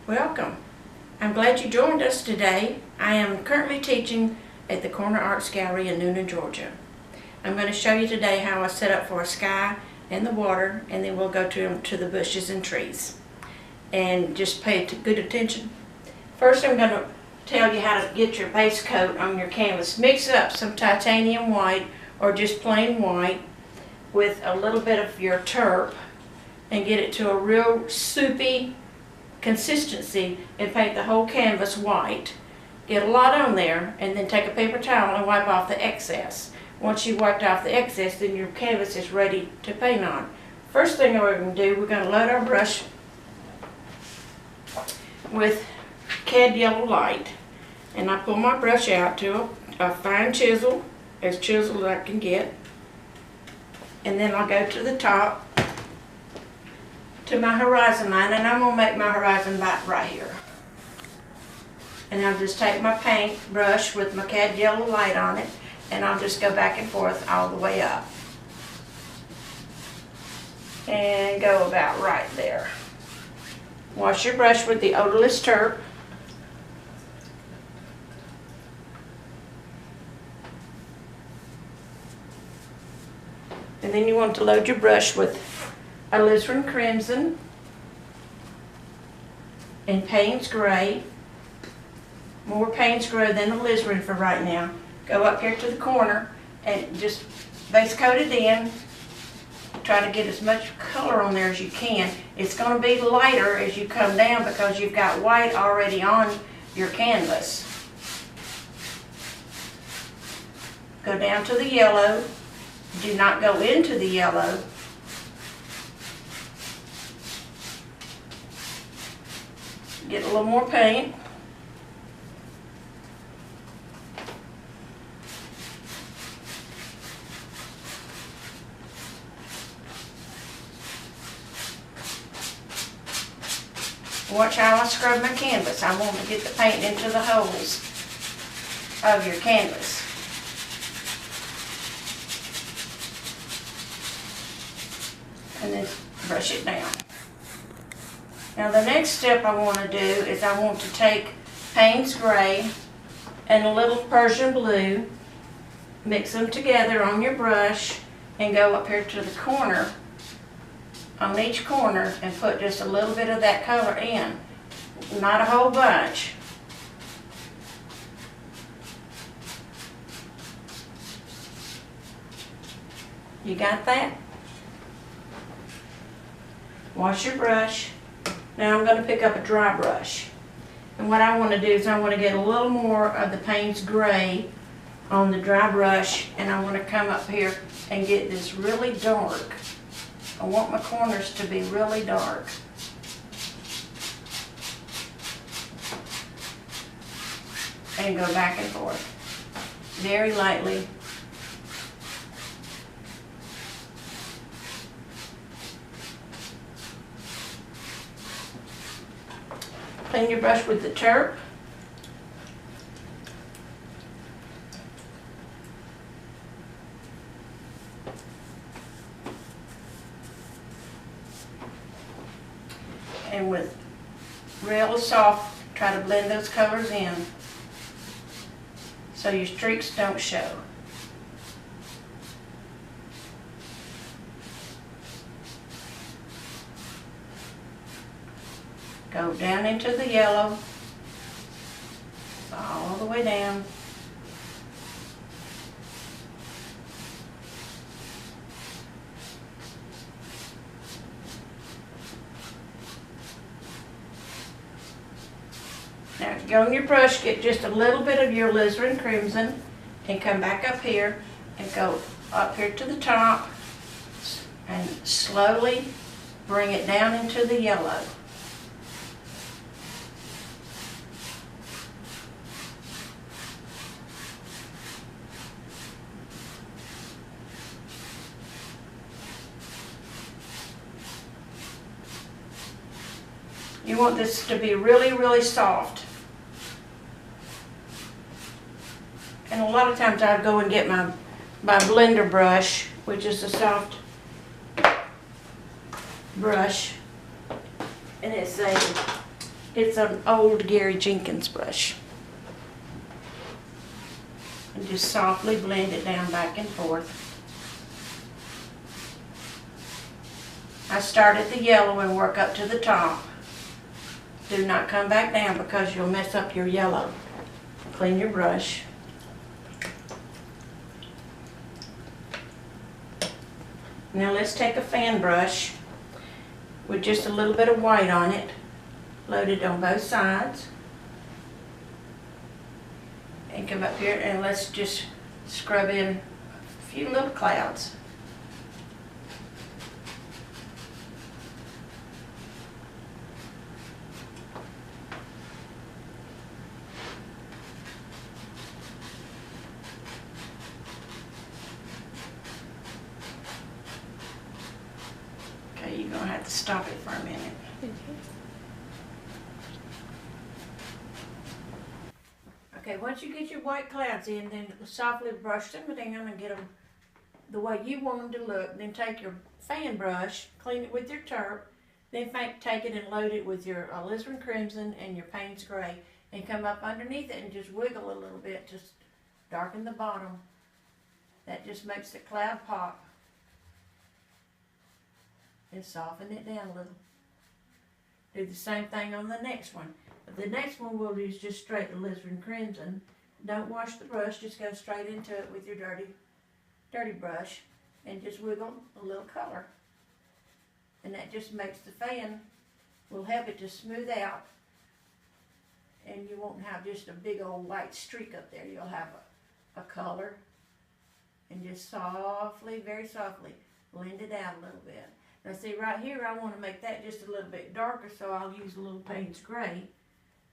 Welcome. I'm glad you joined us today. I am currently teaching at the Corner Arts Gallery in Newnan, Georgia. I'm going to show you today how I set up for a sky and the water, and then we'll go to the bushes and trees. And just pay good attention. First, I'm going to tell you how to get your base coat on your canvas. Mix up some titanium white or just plain white with a little bit of your turp and get it to a real soupy consistency and paint the whole canvas white. Get a lot on there and then take a paper towel and wipe off the excess. Once you've wiped off the excess, then your canvas is ready to paint on. First thing we're going to do, we're going to load our brush with cad yellow light, and I pull my brush out to a fine chisel, as chiseled as I can get, and then I'll go to the top to my horizon line, and I'm going to make my horizon right here. And I'll just take my paint brush with my cad yellow light on it, and I'll just go back and forth all the way up. And go about right there. Wash your brush with the odorless turp. And then you want to load your brush with alizarin crimson and Payne's gray. More Payne's gray than alizarin for right now. Go up here to the corner and just base coat it in. Try to get as much color on there as you can. It's going to be lighter as you come down because you've got white already on your canvas. Go down to the yellow. Do not go into the yellow. Get a little more paint. Watch how I scrub my canvas. I want to get the paint into the holes of your canvas. And then brush it down. Now the next step I want to do is I want to take Payne's gray and a little Persian blue, mix them together on your brush, and go up here to the corner, on each corner, and put just a little bit of that color in. Not a whole bunch. You got that? Wash your brush. Now I'm going to pick up a dry brush. And what I want to do is I want to get a little more of the Payne's gray on the dry brush, and I want to come up here and get this really dark. I want my corners to be really dark. And go back and forth. Very lightly. Clean your brush with the turp. And with real soft, try to blend those colors in so your streaks don't show. Go down into the yellow, all the way down. Now go on your brush, get just a little bit of your alizarin crimson, and come back up here and go up here to the top and slowly bring it down into the yellow. You want this to be really, really soft. And a lot of times I go and get my blender brush, which is a soft brush, and it's a It's an old Gary Jenkins brush. And just softly blend it down back and forth. I start at the yellow and work up to the top. Do not come back down because you'll mess up your yellow. Clean your brush. Now let's take a fan brush with just a little bit of white on it, loaded on both sides. And come up here and let's just scrub in a few little clouds. Okay, you're gonna have to stop it for a minute. Okay, once you get your white clouds in, then softly brush them down and get them the way you want them to look. Then take your fan brush, clean it with your turp, then take it and load it with your alizarin crimson and your Payne's gray, and come up underneath it and just wiggle a little bit, just darken the bottom. That just makes the cloud pop. And soften it down a little. Do the same thing on the next one. But the next one we'll use just straight alizarin crimson. Don't wash the brush, just go straight into it with your dirty brush and just wiggle a little color. And that just makes the fan, will help it to smooth out, and you won't have just a big old white streak up there. You'll have a color, and just softly, very softly, blend it out a little bit. Now see right here, I want to make that just a little bit darker, so I'll use a little Payne's gray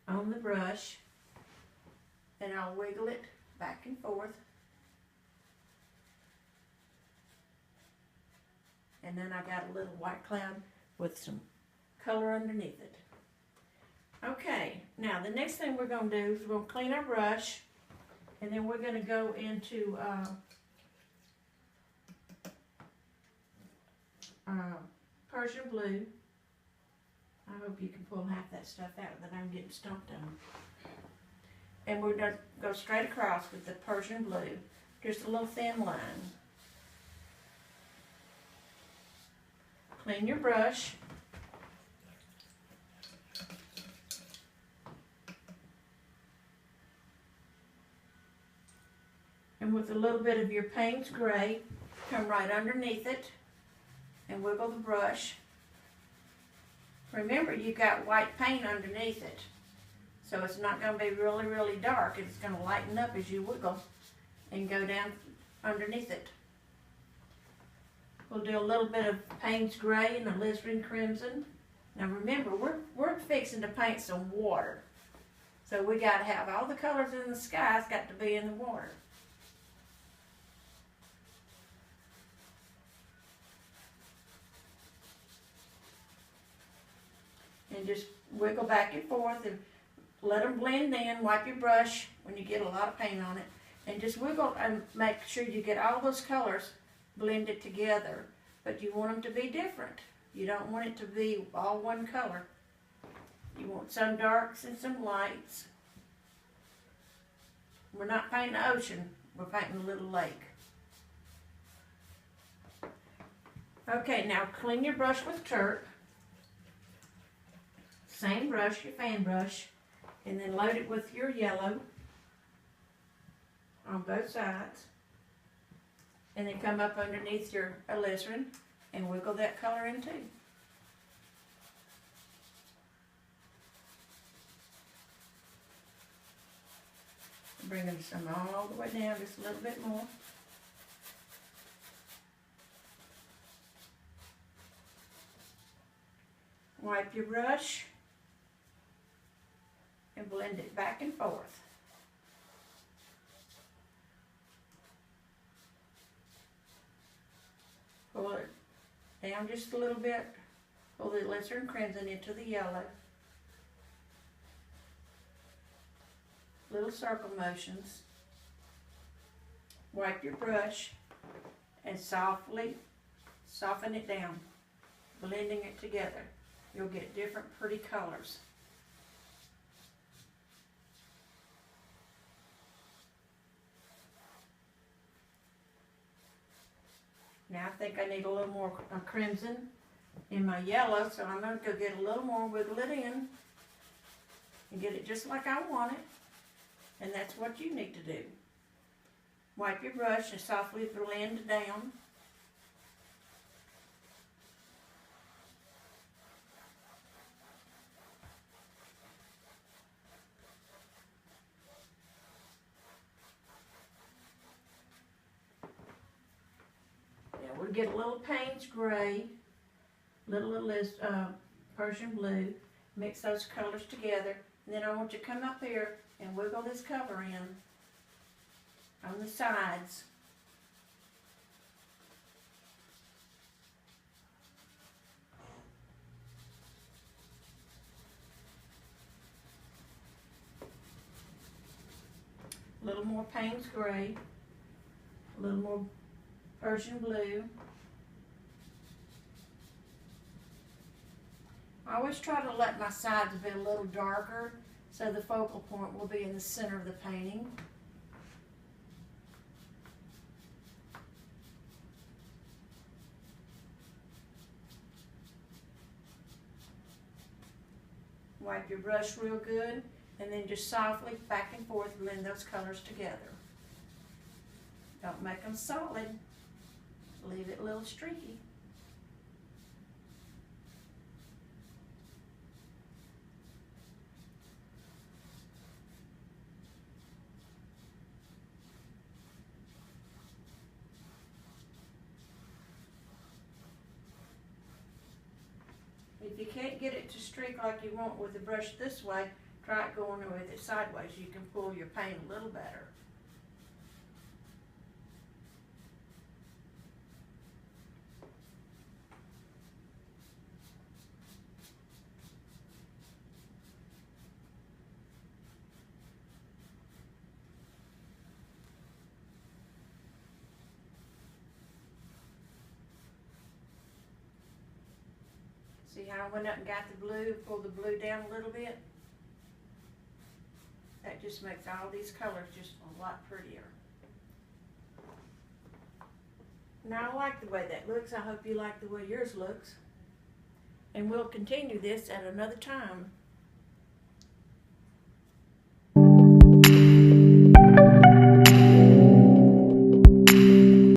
on the brush, and I'll wiggle it back and forth. And then I got a little white cloud with some color underneath it. Okay, now the next thing we're going to do is we're going to clean our brush, and then we're going to go into Persian blue. I hope you can pull half that stuff out that I'm getting stumped on. And we're going to go straight across with the Persian blue, just a little thin line. Clean your brush. And with a little bit of your Payne's gray, come right underneath it and wiggle the brush. Remember, you've got white paint underneath it, so it's not going to be really, really dark. It's going to lighten up as you wiggle and go down underneath it. We'll do a little bit of Payne's gray and alizarin crimson. Now remember, we're fixing to paint some water, so we got to have all the colors in the sky's got to be in the water. And just wiggle back and forth and let them blend in. Wipe your brush when you get a lot of paint on it, and just wiggle and make sure you get all those colors blended together. But you want them to be different. You don't want it to be all one color. You want some darks and some lights. We're not painting the ocean, we're painting a little lake. Okay, now clean your brush with turp. Same brush, your fan brush, and then load it with your yellow on both sides. And then come up underneath your alizarin and wiggle that color in too. Bring them some all the way down, just a little bit more. Wipe your brush and blend it back and forth. Pull it down just a little bit. Pull the alizarin crimson into the yellow. Little circle motions. Wipe your brush and softly soften it down, blending it together. You'll get different pretty colors. Now I think I need a little more crimson in my yellow, so I'm going to go get a little more, wiggle it in, and get it just like I want it. And that's what you need to do. Wipe your brush and softly blend down. Now we'll get a little Payne's Gray, little of this Persian Blue, mix those colors together, and then I want you to come up here and wiggle this color in on the sides. A little more Payne's Gray, a little more Persian Blue. I always try to let my sides be a little darker so the focal point will be in the center of the painting. Wipe your brush real good and then just softly back and forth blend those colors together. Don't make them solid. Leave it a little streaky. If you can't get it to streak like you want with the brush this way, try it going with it sideways. You can pull your paint a little better. See how I went up and got the blue, pulled the blue down a little bit? That just makes all these colors just a lot prettier. Now I like the way that looks. I hope you like the way yours looks. And we'll continue this at another time.